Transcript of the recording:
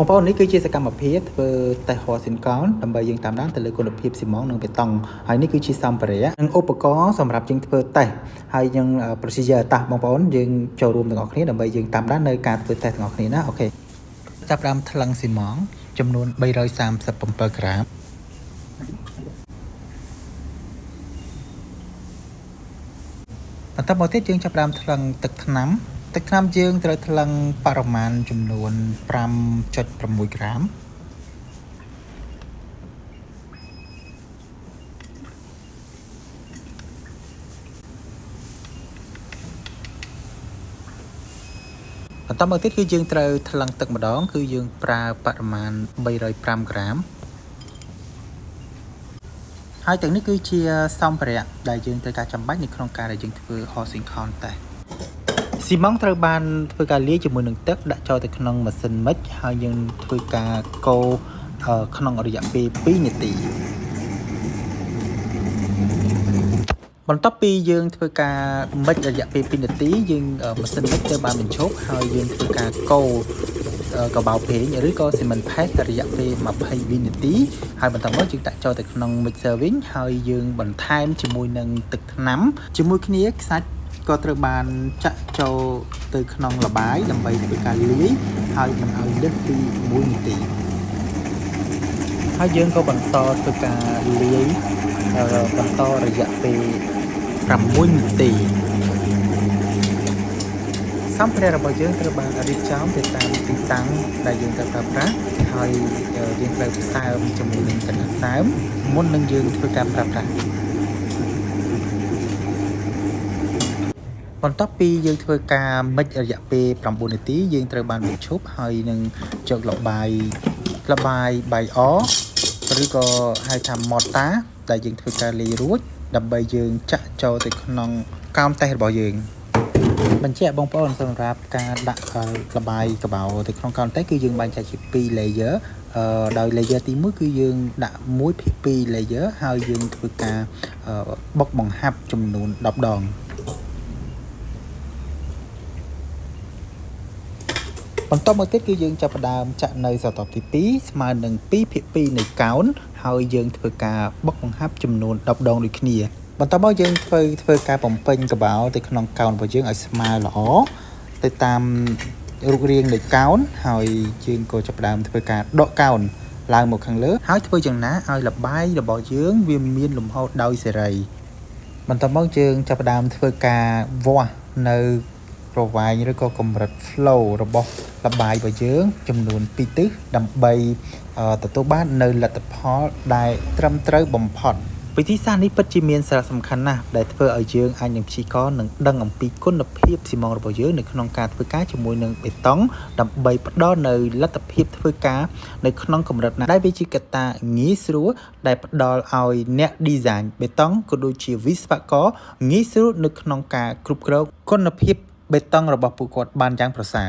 បងប្អូននេះគឺជាសកម្មភាពធ្វើតេស្តហរស៊ីនកោនដើម្បីយើងតាមដានទៅលើគុណភាពស៊ីម៉ងនិងបេតុងហើយនេះគឺជាសម្ភារៈនិងឧបករណ៍សម្រាប់យើងធ្វើតេស្តហើយយើង procedure តោះបងប្អូនយើងចូលរួមទាំងអស់គ្នាដើម្បីយើងតាមដាននៅការធ្វើតេស្តទាំងអស់គ្នាណាអូខេចាប់ផ្ដើមថ្លឹងស៊ីម៉ងចំនួន337ក្រាមបន្តមកទៀតយើងចាប់ផ្ដើមថ្លឹងទឹកថ្នាំយើងត្រូវថ្លឹងបរិមាណចំនួន 5.6 ក្រាមបន្តមកទៀតគឺយើងត្រូវថ្លឹងទឹកម្ដងគឺយើងប្រើបរិមាណ305ក្រាមហើយទាំងនេះគឺជាសម្ភារៈដែលយើងត្រូវការចាំបាច់នៅក្នុងការដែលយើងធ្វើ housing count តេស្តស៊ីម៉ងត្រូវបានធ្វើការលាយជាមួយនឹងទឹកដាក់ចូលទៅក្នុងម៉ាស៊ីនមិចហើយយើងធ្វើការកូរក្នុងរយៈពេល2នាទីបន្ទាប់ពីយើងធ្វើការមិចរយៈពេល2នាទីយើងម៉ាស៊ីនមិចត្រូវបានបញ្ឈប់ហើយយើងធ្វើការកូរកបោភេងឬក៏ស៊ីមិនផេសរយៈពេល20វិនាទីហើយបន្តមកយើងដាក់ចូលទៅក្នុង mixer វិញហើយយើងបន្ថែមជាមួយនឹងទឹកថ្នាំជាមួយគ្នាខ្សាច់ក៏ត្រូវបានចាក់ចូលទៅក្នុងល្បាយដើម្បីធ្វើការលាយហើយមិនឲ្យលើសពី1នាទីហើយយើងក៏បន្តធ្វើការលាយបន្តរយៈពេល6នាទីសម្ភារៈរបស់យើងត្រូវបានរៀបចំទៅតាមទីតាំងដែលយើងត្រូវប្រើប្រាស់ហើយយើងត្រូវផ្សើមជាមួយនឹងកណ្ដាលផ្សើមមុននឹងយើងធ្វើការប្រើប្រាស់បន្ទាប់ពីយើងធ្វើការមិចរយៈពេល9នាទីយើងត្រូវបានបញ្ឈប់ហើយនឹងយកល្បាយបាយអឬក៏ហៅថា mortar ដែលយើងធ្វើការលាយរួចដើម្បីយើងចាក់ចូលទៅក្នុងកោនតេស្តរបស់យើងបញ្ជាក់បងប្អូនសម្រាប់ការដាក់ល្បាយកបោទៅក្នុងកោនតេស្តគឺយើងបែងចែកជា2 layer ដោយ layer ទី1គឺយើងដាក់1/2 layer ហើយយើងធ្វើការបុកបង្ហាប់ចំនួន10ដងបន្តមកទៀតគឺយើងចាប់ផ្ដើមចាក់នៅស្រទាប់ទី2ស្មើនឹង 2/2 នៃកោនហើយយើងធ្វើការបុកបង្ហាប់ចំនួន10ដងដូចគ្នាបន្តមកយើងធ្វើការបំពេញកបោទៅក្នុងកោនរបស់យើងឲ្យស្មើល្អទៅតាមរូបរាងនៃកោនហើយយើងក៏ចាប់ផ្ដើមធ្វើការដកកោនឡើងមកខាងលើហើយធ្វើយ៉ាងណាឲ្យល្បាយរបស់យើងវាមានលំហូរដោយសេរីបន្តមកយើងចាប់ផ្ដើមធ្វើការវាស់នៅប្រវែងឬក៏កម្រិត flow របស់ល្បាយរបស់យើងចំនួន2ទិសដើម្បីទទួលបាននៅលទ្ធផលដែលត្រឹមត្រូវបំផុតវិធីសាស្ត្រនេះពិតជាមានសារៈសំខាន់ណាស់ដែលធ្វើឲ្យយើងអាចនឹងព្យាករណ៍និងដឹងអំពីគុណភាពស៊ីម៉ងរបស់យើងនៅក្នុងការធ្វើការជាមួយនឹងបេតុងដើម្បីផ្ដល់នៅលទ្ធភាពធ្វើការនៅក្នុងកម្រិតណាដែលវាជាកត្តាងាយស្រួលដែលផ្ដល់ឲ្យអ្នក design បេតុងក៏ដូចជាវិស្វករងាយស្រួលនៅក្នុងការគ្រប់គ្រងគុណភាពបេតុងរបស់ពួកគាត់បានយ៉ាងប្រសើរ